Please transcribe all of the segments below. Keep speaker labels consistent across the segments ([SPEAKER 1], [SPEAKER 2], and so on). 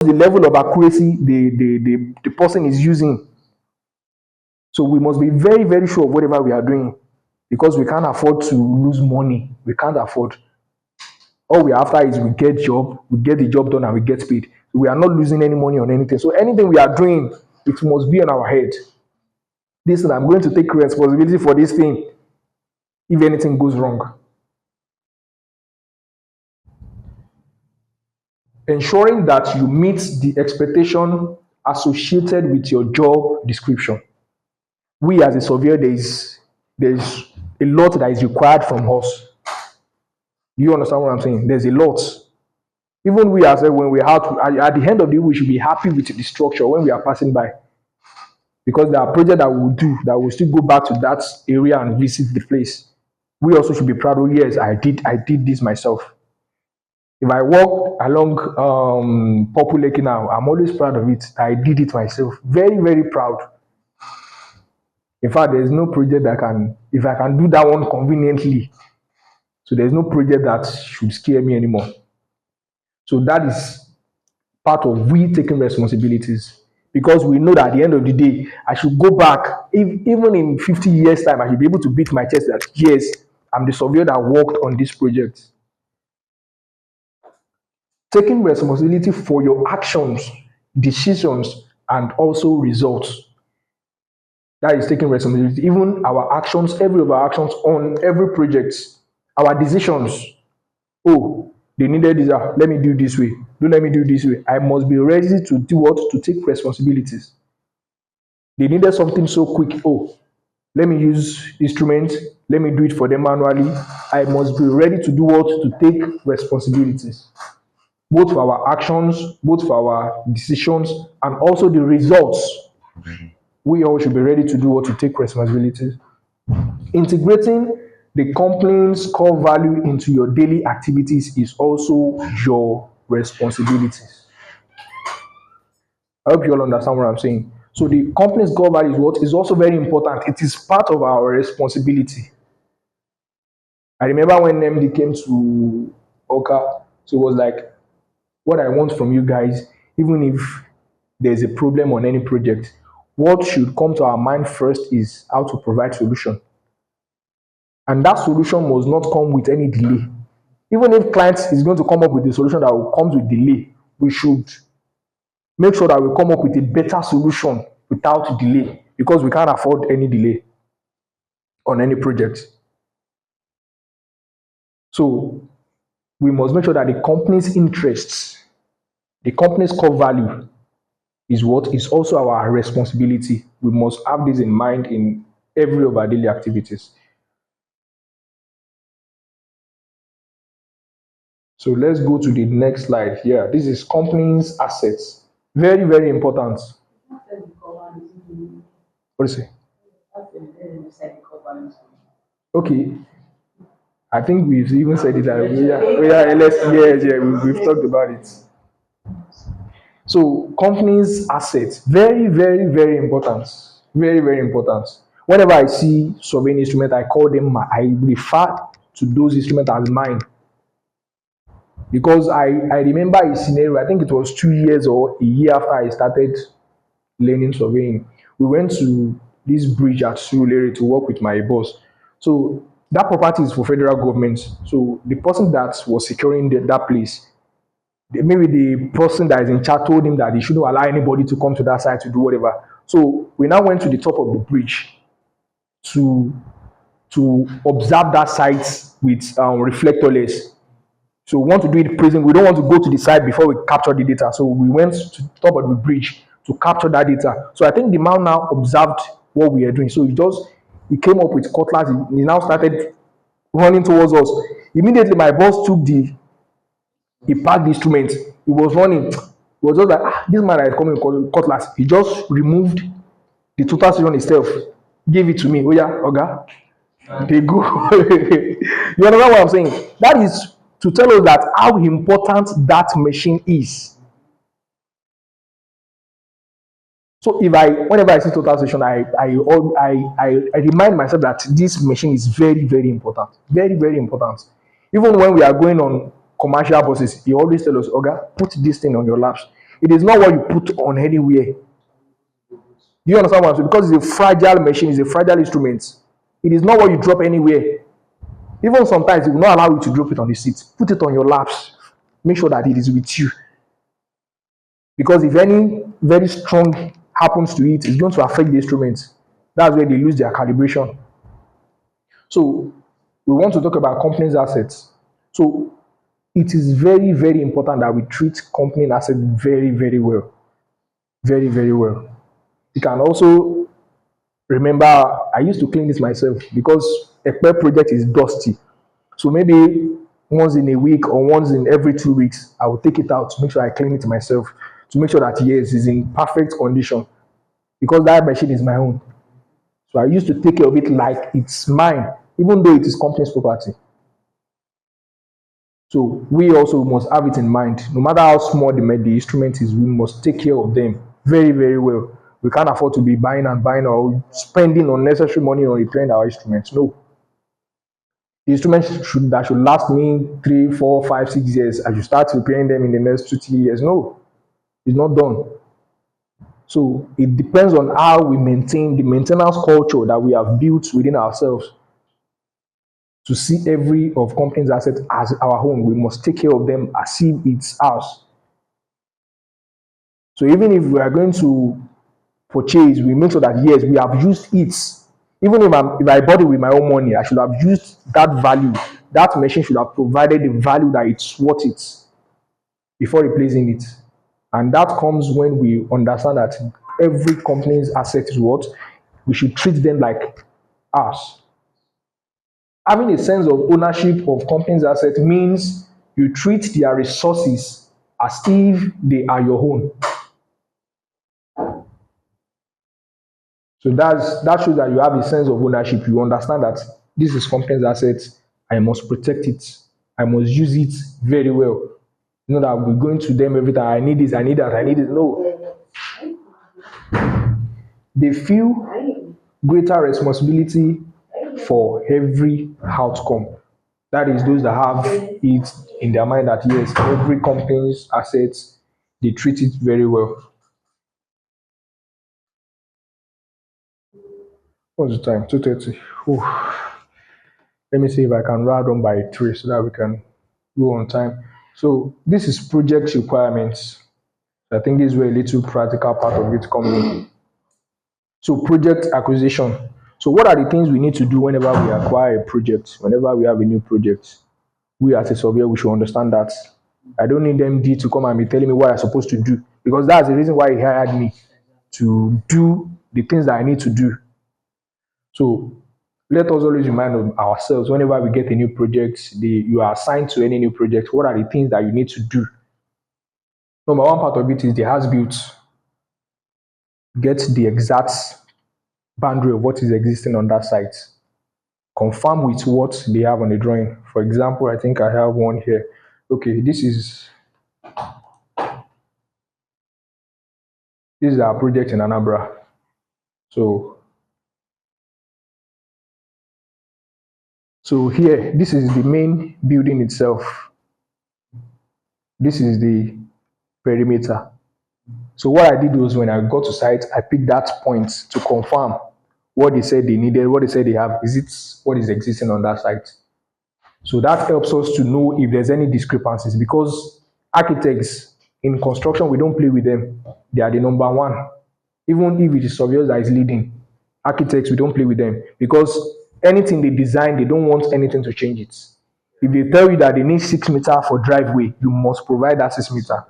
[SPEAKER 1] the level of accuracy the person is using. So we must be very, very sure of whatever we are doing because we can't afford to lose money. We can't afford. All we are after is we get the job done and we get paid. We are not losing any money on anything. So anything we are doing, it must be on our head. Listen, I'm going to take responsibility for this thing if anything goes wrong. Ensuring that you meet the expectation associated with your job description. We as a surveyor, there's a lot that is required from us. You understand what I'm saying? There's a lot. Even we as when we have to, at the end of the day, we should be happy with the structure when we are passing by. Because there are projects that we'll do that will still go back to that area and visit the place. We also should be proud of, yes, I did this myself. If I walk along Purple Lake now, I'm always proud of it. I did it myself. Very, very proud. In fact, there's no project that if I can do that one conveniently, so there's no project that should scare me anymore. So that is part of we taking responsibilities because we know that at the end of the day, I should go back, even in 50 years' time, I should be able to beat my chest that, yes, I'm the surveyor that worked on this project. Taking responsibility for your actions, decisions, and also results. That is taking responsibility. Even our actions, every of our actions on every project, our decisions. Oh, they needed this. Let me do this way. Don't let me do this way. I must be ready to do what? To take responsibilities. They needed something so quick. Oh, let me use instruments. Let me do it for them manually. I must be ready to do what? To take responsibilities. Both for our actions, both for our decisions, and also the results. We all should be ready to do what? To take responsibilities. Integrating the company's core value into your daily activities is also your responsibilities. I hope you all understand what I'm saying. So the company's core value is what is also very important. It is part of our responsibility. I remember when MD came to Oka, so it was like, what I want from you guys, even if there's a problem on any project, what should come to our mind first is how to provide solution. And that solution must not come with any delay. Even if client is going to come up with a solution that will come with delay, we should make sure that we come up with a better solution without delay because we can't afford any delay on any project. So we must make sure that the company's interests, the company's core value is what is also our responsibility. We must have this in mind in every of our daily activities. So let's go to the next slide here. This is company's assets. Very, very important. What do you say? Okay. I think we've even said it. We've talked about it. So company's assets, very, very, very important. Very, very important. Whenever I see surveying instrument, I call them, I refer to those instruments as mine. Because I remember a scenario, I think it was 2 years or a year after I started learning surveying. We went to this bridge at Surulere to work with my boss. So that property is for federal government. So the person that was securing that place, maybe the person that is in charge told him that he shouldn't allow anybody to come to that side to do whatever. So we now went to the top of the bridge to observe that site with reflectorless. So we want to do it present. We don't want to go to the side before we capture the data. So we went to the top of the bridge to capture that data. So I think the man now observed what we are doing. So he came up with cutlass. He now started running towards us. Immediately, my boss he packed the instrument. He was running. He was just like, this man that is coming with cutlass. He just removed the total station itself, gave it to me. Oh yeah, Oga. They go. You understand what I'm saying? That is to tell us that how important that machine is. So whenever I see total station, I remind myself that this machine is very, very important. Very, very important. Even when we are going on commercial buses, he always tell us, Oga, put this thing on your laps. It is not what you put on anywhere. Do you understand what I'm saying? Because it's a fragile machine, it's a fragile instrument. It is not what you drop anywhere. Even sometimes it will not allow you to drop it on the seat. Put it on your laps. Make sure that it is with you. Because if any very strong happens to it, it's going to affect the instrument. That's where they lose their calibration. So we want to talk about companies' assets. So it is very, very important that we treat company assets very, very well. Very, very well. You can also remember I used to clean this myself because a per project is dusty. So maybe once in a week or once in every 2 weeks, I will take it out to make sure I clean it myself to make sure that yes, it's in perfect condition because that machine is my own. So I used to take care of it like it's mine, even though it is company's property. So we also must have it in mind. No matter how small the instrument is, we must take care of them very, very well. We can't afford to be buying and buying or spending unnecessary money on repairing our instruments. No. The instruments should last me 3, 4, 5, 6 years. I should start repairing them in the next 2, 3 years. No, it's not done. So it depends on how we maintain the maintenance culture that we have built within ourselves to see every of company's asset as our home. We must take care of them as if it's ours. So even if we are going to purchase, we make sure that yes, we have used it. Even if I bought it with my own money, I should have used that value. That machine should have provided the value that it's worth it before replacing it. And that comes when we understand that every company's asset is what we should treat them like us. Having a sense of ownership of company's asset means you treat their resources as if they are your own. So that shows that you have a sense of ownership. You understand that this is company's assets. I must protect it. I must use it very well. You know that we're going to them every time. I need this, I need that, I need it. No. They feel greater responsibility for every outcome. That is those that have it in their mind that yes, every company's assets, they treat it very well. What's the time? 2:30. Let me see if I can round on by 3 so that we can go on time. So this is project requirements. I think this is where a little practical part of it comes in. So project acquisition. So what are the things we need to do whenever we acquire a project, whenever we have a new project? We as a surveyor, we should understand that. I don't need MD to come and be telling me what I'm supposed to do because that's the reason why he hired me to do the things that I need to do. So let us always remind ourselves whenever we get a new project, you are assigned to any new project, what are the things that you need to do? Number one part of it is the has built. Get the exact boundary of what is existing on that site. Confirm with what they have on the drawing. For example, I think I have one here. Okay, this is our project in Anambra. So here, this is the main building itself. This is the perimeter. So what I did was when I got to site, I picked that point to confirm what they said they needed, what they said they have. Is it what is existing on that site? So that helps us to know if there's any discrepancies because architects in construction, we don't play with them. They are the number one. Even if it is surveyors that is leading, architects, we don't play with them because anything they design, they don't want anything to change it. If they tell you that they need 6 meter for driveway, you must provide that 6 meter.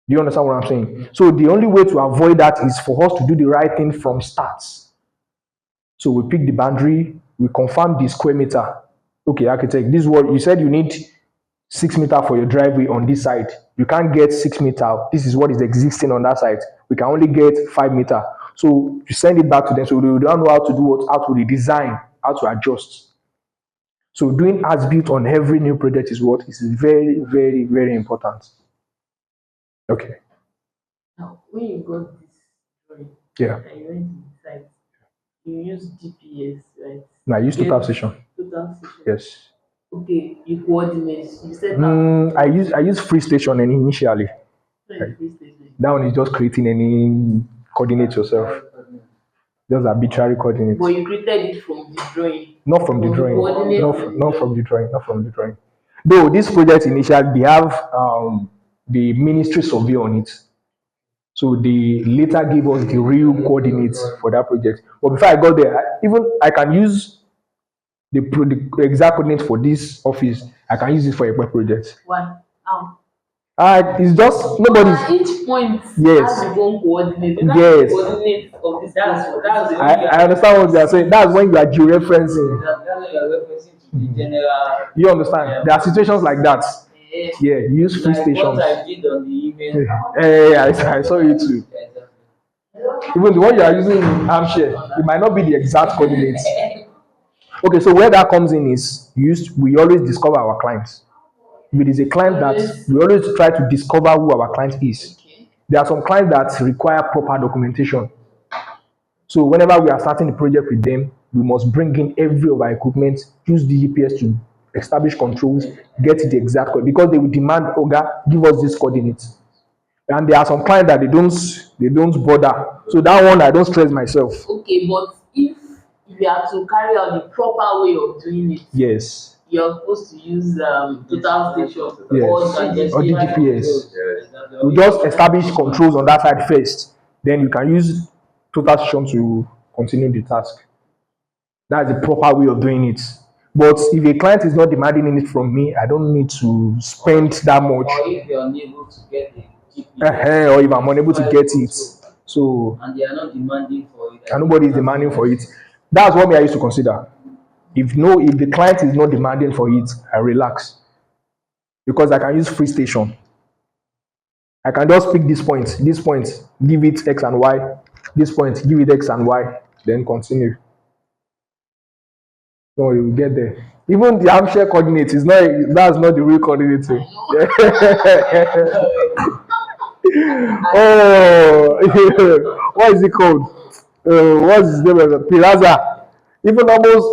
[SPEAKER 1] Do you understand what I'm saying? So the only way to avoid that is for us to do the right thing from start. So we pick the boundary, we confirm the square meter. Okay, architect, this is what you said you need 6 meter for your driveway on this side. You can't get 6 meter. This is what is existing on that side. We can only get 5 meter. So you send it back to them. So they don't know how to do what, how to redesign, how to adjust. So doing as built on every new project is what is very, very, very important. Okay.
[SPEAKER 2] Now, when you got this drawing
[SPEAKER 1] Yeah.
[SPEAKER 2] and you went to the site, you use GPS, right?
[SPEAKER 1] Now I use total session.
[SPEAKER 2] Total session.
[SPEAKER 1] Yes.
[SPEAKER 2] Okay, you coordinate. You said
[SPEAKER 1] I use free station initially.
[SPEAKER 2] Like free station.
[SPEAKER 1] That one is just creating any coordinate yourself. Just arbitrary coordinates.
[SPEAKER 2] But you created it from the drawing.
[SPEAKER 1] Not from the
[SPEAKER 2] From the
[SPEAKER 1] drawing.
[SPEAKER 2] coordinate
[SPEAKER 1] Not,
[SPEAKER 2] from the
[SPEAKER 1] not from
[SPEAKER 2] drawing.
[SPEAKER 1] the drawing. Not from the drawing. Though this project initially they have the ministry survey on it. So they later gave us the real coordinates for that project. But before I got there, even I can use the exact coordinates for this office. I can use it for a web project.
[SPEAKER 2] Why? How?
[SPEAKER 1] It's just
[SPEAKER 2] But
[SPEAKER 1] nobody's.
[SPEAKER 2] each point
[SPEAKER 1] Yes.
[SPEAKER 2] has its own coordinate. You have
[SPEAKER 1] Yes.
[SPEAKER 2] the coordinate of this. That's the
[SPEAKER 1] I understand what they are saying. That's when you are georeferencing.
[SPEAKER 3] That's when you are referencing to the general.
[SPEAKER 1] You understand? There are situations like that. Yeah, you use free
[SPEAKER 3] Like
[SPEAKER 1] stations.
[SPEAKER 3] what I did on the email.
[SPEAKER 1] I saw it too. Even the one you are using in Hampshire, it might not be the exact coordinates. Okay, so where that comes in is we always discover our clients. If it is a client that we always try to discover who our client is.
[SPEAKER 2] Okay.
[SPEAKER 1] There are some clients that require proper documentation. So whenever we are starting the project with them, we must bring in every of our equipment, use the GPS to establish controls, get the exact code because they will demand, Oga, give us this coordinates. And there are some clients that they don't bother. So that one I don't stress myself.
[SPEAKER 2] Okay, but if you have to carry out the proper way of doing it,
[SPEAKER 1] Yes.
[SPEAKER 2] you're supposed to use total station
[SPEAKER 1] Yes.
[SPEAKER 2] or
[SPEAKER 1] Or
[SPEAKER 2] GDP.
[SPEAKER 1] DGPS. You just establish controls on that side first. Then you can use total session to continue the task. That's the proper way of doing it. But if a client is not demanding it from me, I don't need to spend that much.
[SPEAKER 3] Or if you're unable to get the GPS.
[SPEAKER 1] Or if I'm unable to get it. So,
[SPEAKER 3] And they are not demanding for it.
[SPEAKER 1] and nobody is demanding for it. That's what me I used to consider. If the client is not demanding for it, I relax. Because I can use free station. I can just pick this point, give it X and Y, this point, give it X and Y, then continue. No, you will get there. Even the Hampshire coordinates that's not the real coordinate. Oh, what is it called? What's his name? Plaza. Even almost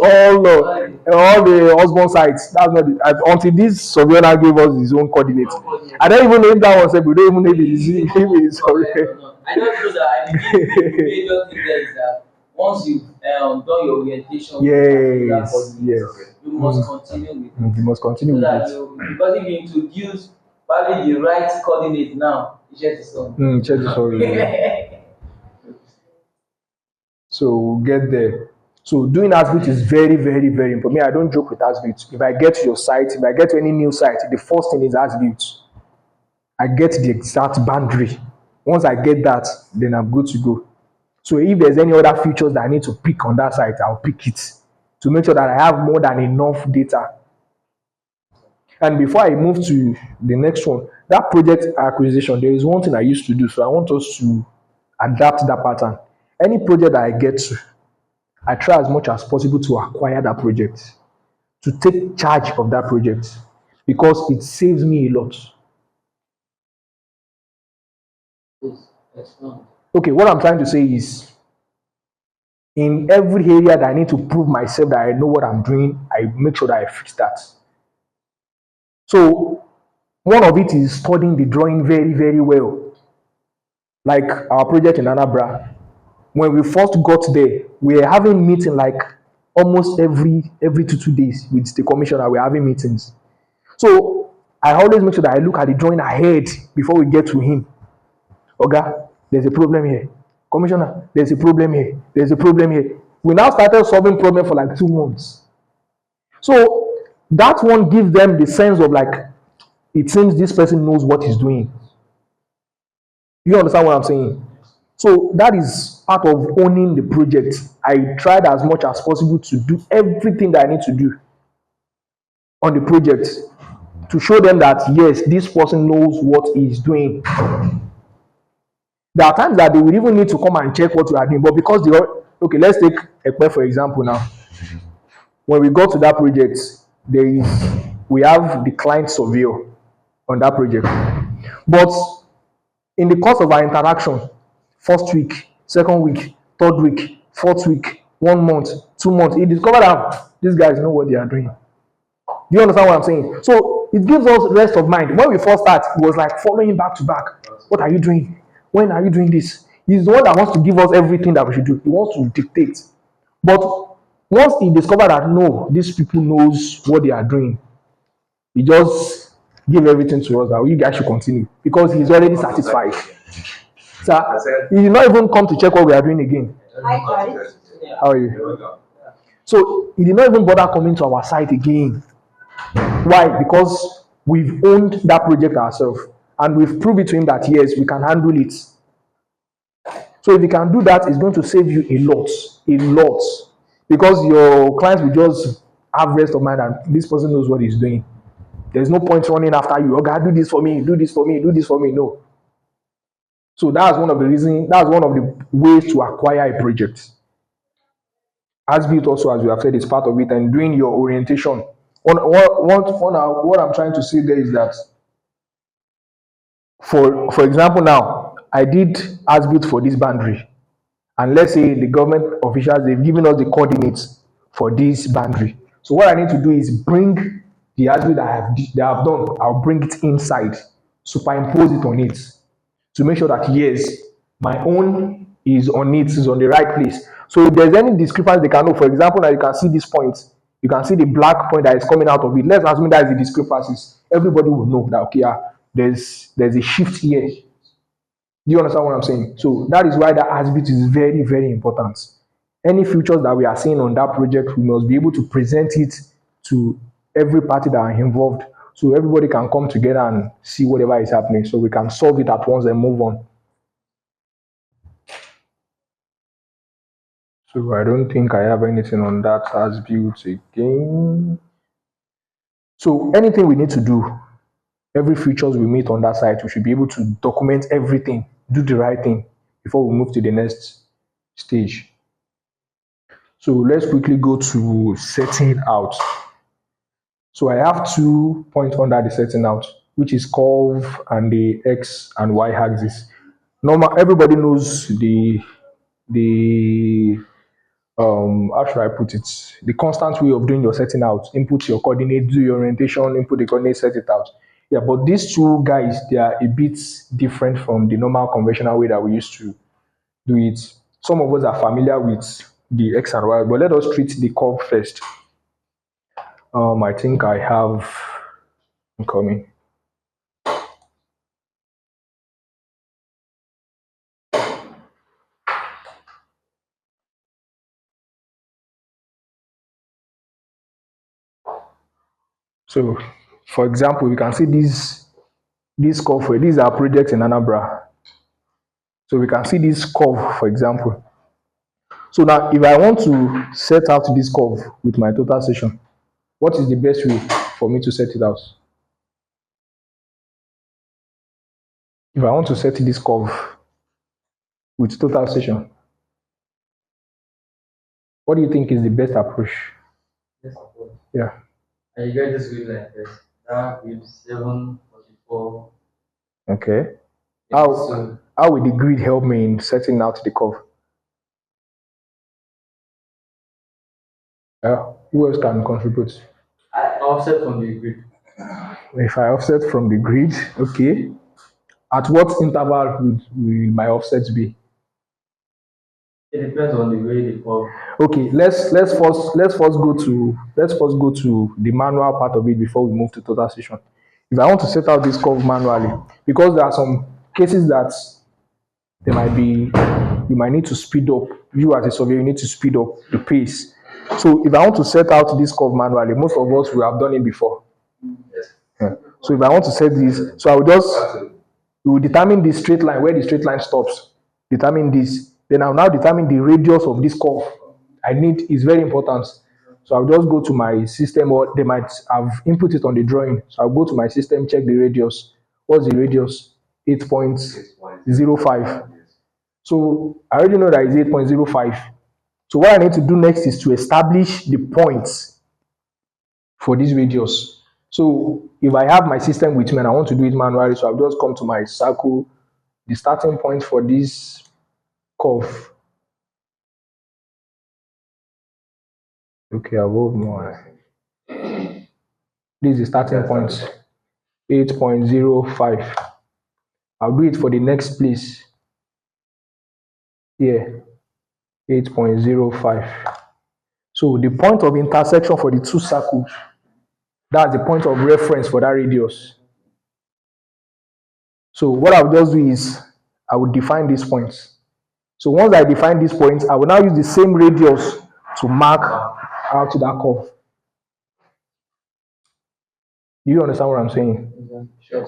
[SPEAKER 1] all the husband sites. That's not until this surveyor now gave us his own coordinates. I don't even know if that was. We don't even know if it is correct.
[SPEAKER 3] I just know that I believe the major thing there is that once you've done your orientation with that coordinates, you must continue with it.
[SPEAKER 1] You must continue
[SPEAKER 3] So
[SPEAKER 1] with
[SPEAKER 3] that
[SPEAKER 1] it.
[SPEAKER 3] because if you introduce probably the right coordinate now, it's just on.
[SPEAKER 1] Check this already. So we'll get there. So doing ASBIT is very, very, very important. Me, I don't joke with ASBIT. If I get to your site, if I get to any new site, the first thing is ASBIT. I get the exact boundary. Once I get that, then I'm good to go. So if there's any other features that I need to pick on that site, I'll pick it to make sure that I have more than enough data. And before I move to the next one, that project acquisition, there is one thing I used to do. So I want us to adapt that pattern. Any project that I get to, I try as much as possible to acquire that project, to take charge of that project, because it saves me a lot. Okay, what I'm trying to say is, in every area that I need to prove myself that I know what I'm doing, I make sure that I fix that. So one of it is studying the drawing very, very well. Like our project in Anambra, when we first got there, we were having meeting like almost every 2 days with the commissioner. We're having meetings. So I always make sure that I look at the drawing ahead before we get to him. Oga, there's a problem here. Commissioner, there's a problem here. There's a problem here. We now started solving problem for like 2 months. So that one gives them the sense of like, it seems this person knows what he's doing. You understand what I'm saying? So that is part of owning the project. I tried as much as possible to do everything that I need to do on the project to show them that yes, this person knows what he's doing. There are times that they will even need to come and check what you are doing, but because okay, let's take Ekpe for example now. When we go to that project, we have the client surveyor on that project. But in the course of our interaction, first week, second week, third week, fourth week, 1 month, 2 months, he discovered that these guys know what they are doing. Do you understand what I'm saying? So it gives us rest of mind. When we first start, it was like following back to back. What are you doing? When are you doing this? He's the one that wants to give us everything that we should do. He wants to dictate. But once he discovered that no, these people knows what they are doing, he just give everything to us that you guys should continue because he's already satisfied. So he did not even come to check what we are doing again. How are you? So he did not even bother coming to our site again. Why? Because we've owned that project ourselves and we've proved it to him that yes, we can handle it. So if you can do that, it's going to save you a lot, because your clients will just have rest of mind and this person knows what he's doing. There's no point running after you. Okay, do this for me, do this for me, do this for me. No. So that's one of the reasons. That's one of the ways to acquire a project. As built also, as we have said, is part of it, and doing your orientation. What I'm trying to say there is that, for example, now I did as built for this boundary, and let's say the government officials they've given us the coordinates for this boundary. So what I need to do is bring the as built that I have done. I'll bring it inside, superimpose it on it, to make sure that yes, my own is on it, is on the right place. So if there's any discrepancy, they can know. For example, now you can see this point, you can see the black point that is coming out of it. Let's assume that is the discrepancies. Everybody will know that okay, there's a shift here. Do you understand what I'm saying? So that is why that attribute is very, very important. Any features that we are seeing on that project, we must be able to present it to every party that are involved, so everybody can come together and see whatever is happening, so we can solve it at once and move on. So I don't think I have anything on that as built again. So anything we need to do, every features we meet on that site, we should be able to document everything, do the right thing before we move to the next stage. So let's quickly go to setting out. So I have 2 points under the setting out, which is curve and the X and Y axis. Normal, everybody knows the how should I put it? The constant way of doing your setting out. Input your coordinate, do your orientation, input the coordinate, set it out. Yeah, but these two guys, they are a bit different from the normal conventional way that we used to do it. Some of us are familiar with the X and Y, but let us treat the curve first. I think I have coming. So, for example, you can see this curve. These are projects in Anambra. So we can see this curve, for example. So now, if I want to set out this curve with my total session, what is the best way for me to set it out? If I want to set this curve with total session, what do you think is the best approach?
[SPEAKER 3] Yes, of course.
[SPEAKER 1] Yeah.
[SPEAKER 3] And you get this grid like this. That grid 744.
[SPEAKER 1] Okay.
[SPEAKER 3] So
[SPEAKER 1] How will the grid help me in setting out the curve? Who else can contribute?
[SPEAKER 3] I offset from the grid.
[SPEAKER 1] If I offset from the grid, okay. At what interval will my offset be?
[SPEAKER 3] It depends on the way the curve.
[SPEAKER 1] Okay, let's first go to the manual part of it before we move to total session. If I want to set out this curve manually, because there are some cases that there might be, you might need to speed up. You as a surveyor, you need to speed up the pace. So if I want to set out this curve manually, most of us will have done it before. Yeah. So if I want to set this, so I will just, we will determine the straight line, where the straight line stops. Determine this. Then I'll now determine the radius of this curve. I need is very important. So I'll just go to my system, or they might have input it on the drawing. So I'll go to my system, check the radius. What's the radius? 8.05. So I already know that it's 8.05. So what I need to do next is to establish the points for this radius. So if I have my system with me and I want to do it manually, so I'll just come to my circle, the starting point for this curve. Okay, I'll move more. This is the starting point, 8.05. I'll do it for the next place here, 8.05. So the point of intersection for the two circles, that's the point of reference for that radius. So what I'll just do is I will define these points. So once I define these points, I will now use the same radius to mark out to that curve. Do you understand what I'm saying?
[SPEAKER 3] Sure.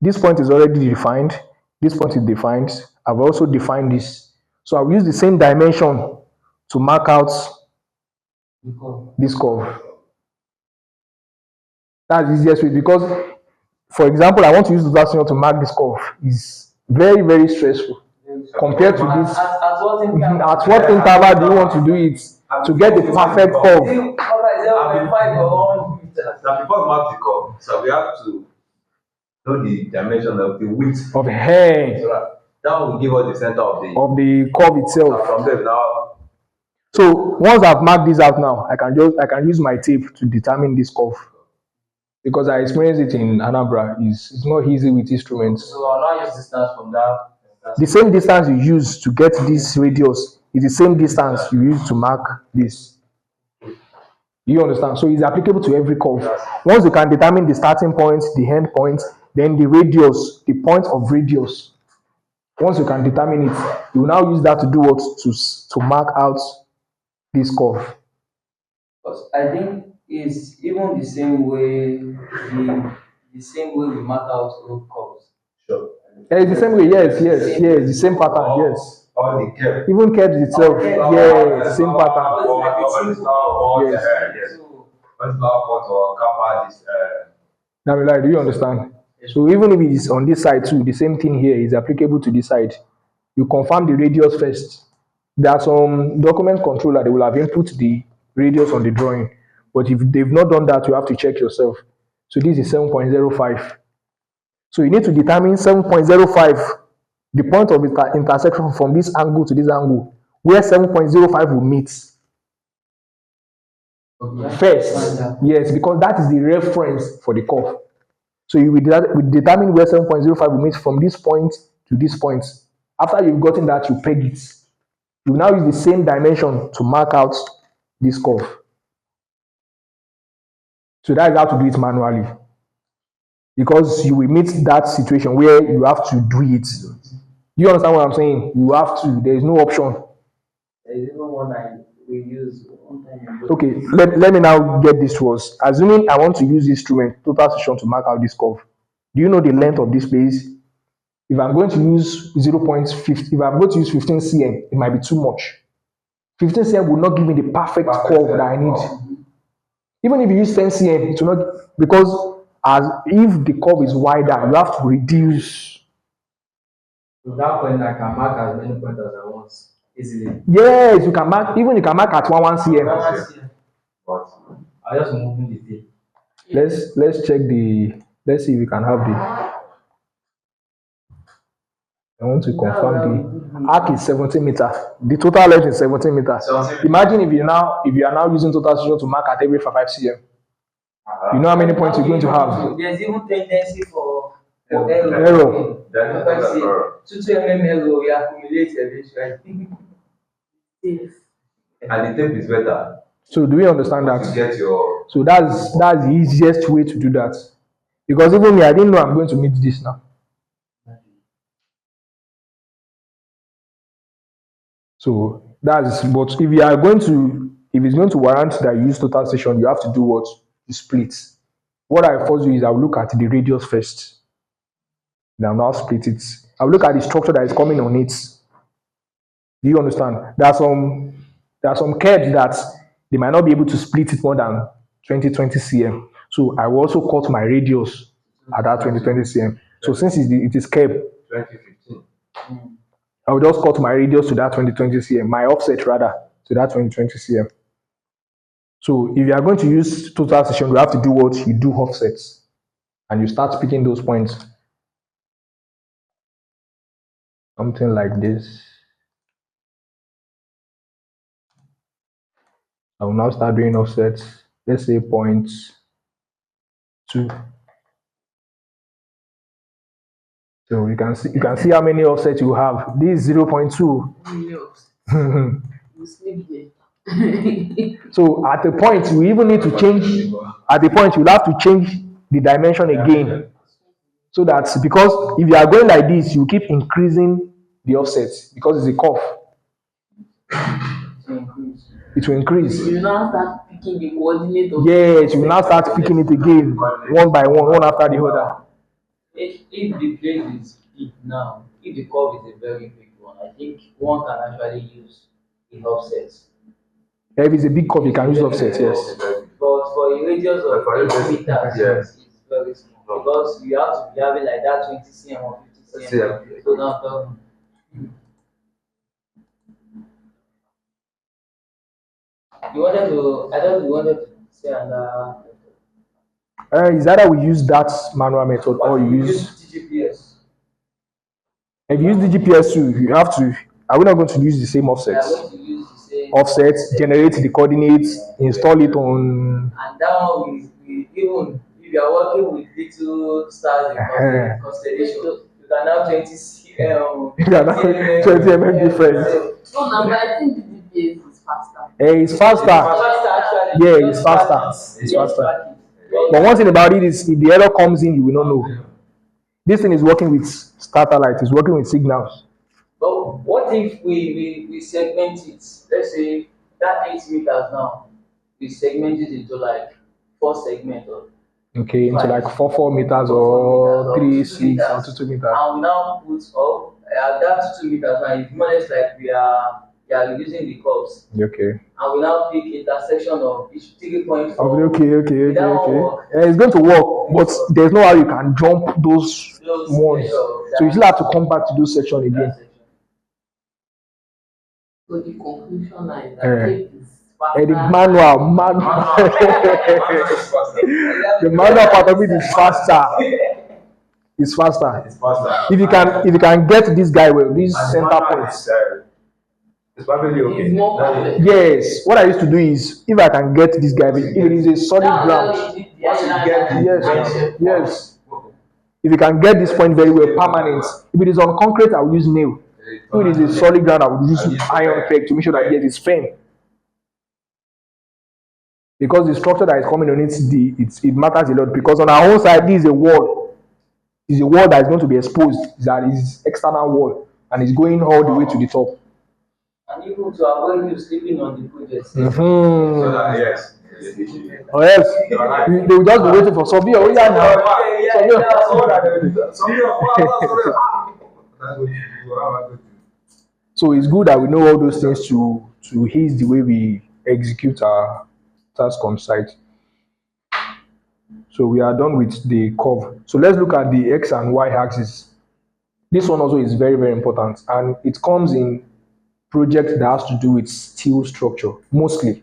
[SPEAKER 1] This point is already defined. This point is defined. I've also defined this. So I'll use the same dimension to mark out this curve. That's the easiest way because, for example, I want to use the version to mark this curve. It's very, very stressful compared to this.
[SPEAKER 3] At what interval?
[SPEAKER 1] At what interval do you want to do it to get the perfect curve?
[SPEAKER 3] 0.5 or 1 meter.
[SPEAKER 4] Now, before we mark the curve, so we have to know the dimension of the width
[SPEAKER 1] Of hair
[SPEAKER 4] so that will give us the center of
[SPEAKER 1] the curve itself.
[SPEAKER 4] from there now.
[SPEAKER 1] So once I've marked this out now, I can use my tape to determine this curve. Because I experienced it in Anambra, it's not easy with instruments.
[SPEAKER 3] So I'll not use distance from that.
[SPEAKER 1] The same distance you use to get this radius is the same distance you use to mark this. You understand? So it's applicable to every curve. Once you can determine the starting point, the end point, then the radius, the point of radius. Once you can determine it, you will now use that to do what? To mark out this curve.
[SPEAKER 3] Because I think it's even the same way we mark out road curves.
[SPEAKER 4] Sure.
[SPEAKER 1] It's the same way, yes, the same pattern, yes.
[SPEAKER 4] All the curve.
[SPEAKER 1] Even curves itself, yes, same pattern.
[SPEAKER 4] Yes. What is our point or kappa is
[SPEAKER 1] Now, do you understand? So even if it is on this side too, the same thing here is applicable to this side. You confirm the radius first. There are some document controller, they will have input the radius on the drawing. But if they've not done that, you have to check yourself. So this is 7.05. So you need to determine 7.05, the point of intersection from this angle to this angle, where 7.05 will meet. First, yes, because that is the reference for the curve. So you will determine where 7.05 will meet from this point to this point. After you've gotten that, you peg it. You will now use the same dimension to mark out this curve. So that is how to do it manually. Because you will meet that situation where you have to do it. Do you understand what I'm saying? You have to. There is no option.
[SPEAKER 3] There is even one we use one time.
[SPEAKER 1] Okay, let me now get this to us. Assuming I want to use this instrument, total section, to mark out this curve. Do you know the length of this place? If I'm going to use 0.50, if I'm going to use 15 cm, it might be too much. 15 cm will not give me the perfect curve that I need. Even if you use 10 cm, it will not, because as if the curve is wider, you have to reduce.
[SPEAKER 3] To that point, I can mark as many points as I want easily.
[SPEAKER 1] Yes, you can mark, even you can mark at 1 cm.
[SPEAKER 4] But
[SPEAKER 3] I just moving the tape.
[SPEAKER 1] Let's check let's see if we can have I want to confirm the arc is 17 meters. The total length is 17 meters. Imagine if you are now using total section to mark at every 5 cm. You know how many points you're going to have?
[SPEAKER 3] There's even tendency for
[SPEAKER 1] Error.
[SPEAKER 4] error.
[SPEAKER 3] 2 mm error we accumulate eventually.
[SPEAKER 4] And the tape is better.
[SPEAKER 1] So do we understand
[SPEAKER 4] Once
[SPEAKER 1] that?
[SPEAKER 4] you get your
[SPEAKER 1] So that's the easiest way to do that. Because even me, I didn't know I'm going to meet this now. So but if it's going to warrant that you use total section, you have to do what? You split. What I first do is I'll look at the radius first. Then I'll now split it. I'll look at the structure that is coming on it. Do you understand? There are some curves that they might not be able to split it more than 20 cm. So I will also cut my radius at that 20 cm. So since it is curved,
[SPEAKER 4] 2015.
[SPEAKER 1] I will just cut my radius to that 20 cm, my offset rather, to that 20 cm. So if you are going to use total section, you have to do what? You do offsets. And you start picking those points. Something like this. I will now start doing offsets. Let's say 0.2. So you can see how many offsets you have. This is 0.2.
[SPEAKER 2] Millions. You sleep there.
[SPEAKER 1] So at the point you even need to change. At the point you'll have to change the dimension again. So that because if you are going like this, you keep increasing the offset because it's a curve.
[SPEAKER 3] to increase.
[SPEAKER 1] It will increase.
[SPEAKER 2] You now start picking the coordinate of
[SPEAKER 1] Yes, you will now start picking it again, one by one after the other.
[SPEAKER 3] If the place is big now, if the curve is a very big one, I think one can actually use the offset.
[SPEAKER 1] If it's a big curve, you can use offset, yes.
[SPEAKER 3] But for a radius of
[SPEAKER 4] For
[SPEAKER 3] 8
[SPEAKER 4] radius,
[SPEAKER 3] meters,
[SPEAKER 4] yes.
[SPEAKER 3] it's very small because you have to be having like that 20 cm or 50 cm.
[SPEAKER 4] Yeah.
[SPEAKER 3] So now, you wanted to, I thought you wanted to say another.
[SPEAKER 1] Is either we use that manual method or you
[SPEAKER 3] You
[SPEAKER 1] use.
[SPEAKER 3] TGPS.
[SPEAKER 1] If you use the GPS too, you have to. Are we not going to use the same
[SPEAKER 3] We are
[SPEAKER 1] offsets?
[SPEAKER 3] going to use the same
[SPEAKER 1] Offset,
[SPEAKER 3] offset.
[SPEAKER 1] generate the coordinates, install it on.
[SPEAKER 3] And that one we even if you are working with little stars in constellation, you can have 20 cm.
[SPEAKER 1] You can have 20 mm difference.
[SPEAKER 2] No, no, but I think the DPS is faster.
[SPEAKER 1] It's faster.
[SPEAKER 3] Actually,
[SPEAKER 1] Yeah,
[SPEAKER 3] just
[SPEAKER 1] it's faster.
[SPEAKER 3] practice.
[SPEAKER 1] It's
[SPEAKER 3] Just
[SPEAKER 1] faster.
[SPEAKER 3] practice.
[SPEAKER 1] But one thing about it is, if the error comes in, you will not know. This thing is working with satellite. It's working with signals.
[SPEAKER 3] But what if we segment it? Let's say that 8 meters now, we segment it into like 4 segments or
[SPEAKER 1] Okay, into like 4 meters
[SPEAKER 3] 4
[SPEAKER 1] or
[SPEAKER 3] meters
[SPEAKER 1] 3
[SPEAKER 3] or 2
[SPEAKER 1] 6 or
[SPEAKER 3] meters.
[SPEAKER 1] 2 meters.
[SPEAKER 3] And we now put up that 2 meters now is more or less like we are reducing the curves.
[SPEAKER 1] Okay.
[SPEAKER 3] And we now pick intersection of each 3 points.
[SPEAKER 1] Okay. It's going to work, but there's no how you can jump those ones. So you still have to come back to those sections again.
[SPEAKER 2] So the conclusion is that
[SPEAKER 1] Eh.
[SPEAKER 2] tape is faster.
[SPEAKER 1] And the manual. The manual part of it is faster. It's faster.
[SPEAKER 4] It's faster.
[SPEAKER 1] If you can get this guy well, these center points.
[SPEAKER 4] It's probably okay.
[SPEAKER 2] It's more complex.
[SPEAKER 1] Yes. What I used to do is, if I can get this guy, if it is a solid ground. Yes. If you can get this point very well, permanent. If it is on concrete, I will use nail. If it is a solid ground, I will use iron peg to make sure that yes, it's firm. Because the structure that is coming on it matters a lot. Because on our own side, this is a wall. It's a wall that is going to be exposed. That is external wall, and it's going all the way to the top.
[SPEAKER 3] And even to avoid you sleeping on the project.
[SPEAKER 4] So that, yes.
[SPEAKER 1] Or else they will just be waiting for somebody. Oh yeah, now. So it's good that we know all those things to ease the way we execute our task on site. So we are done with the curve. So let's look at the X and Y axis. This one also is very, very important, and it comes in projects that has to do with steel structure, mostly.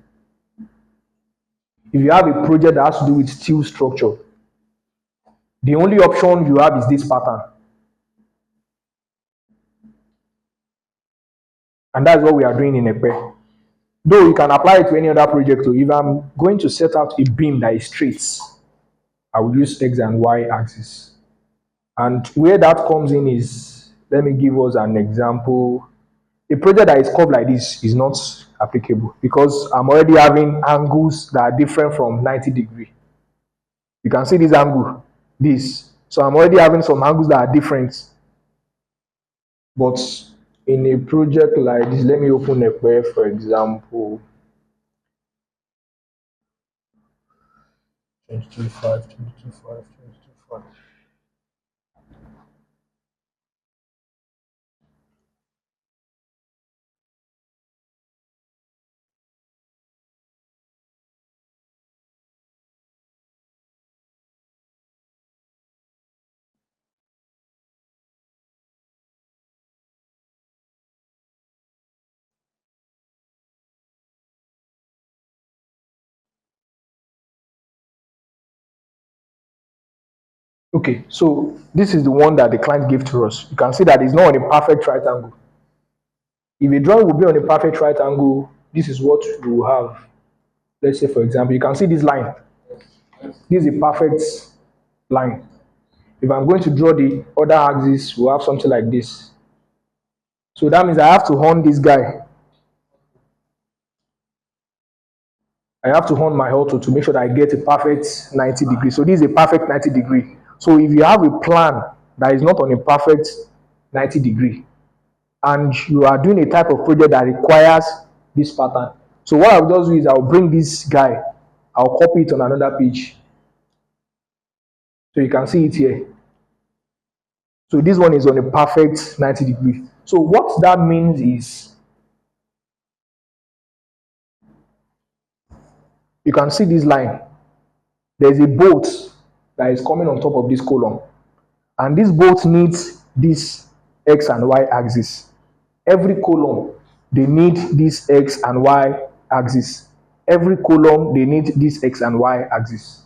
[SPEAKER 1] If you have a project that has to do with steel structure, the only option you have is this pattern. And that's what we are doing in EP. Though you can apply it to any other project. So if I'm going to set out a beam that is straight, I will use X and Y axis. And where that comes in is, let me give us an example. A project that is curved like this is not applicable because I'm already having angles that are different from 90 degrees. You can see this angle, this. So I'm already having some angles that are different. But in a project like this, let me open a pair, for example. 22.5, 22.5, 22.5. Okay, so this is the one that the client gave to us. You can see that it's not on a perfect right angle. If a drawing will be on a perfect right angle, this is what we will have. Let's say, for example, you can see this line. This is a perfect line. If I'm going to draw the other axis, we'll have something like this. So that means I have to horn this guy. I have to horn my auto to make sure that I get a perfect 90 degrees. So this is a perfect 90 degree. So if you have a plan that is not on a perfect 90 degree, and you are doing a type of project that requires this pattern, so what I'll just do is I'll bring this guy, I'll copy it on another page. So you can see it here. So this one is on a perfect 90 degree. So what that means is, you can see this line. There's a bolt that is coming on top of this column. And this bolt needs this X and Y axis. Every column, they need this X and Y axis. Every column, they need this X and Y axis.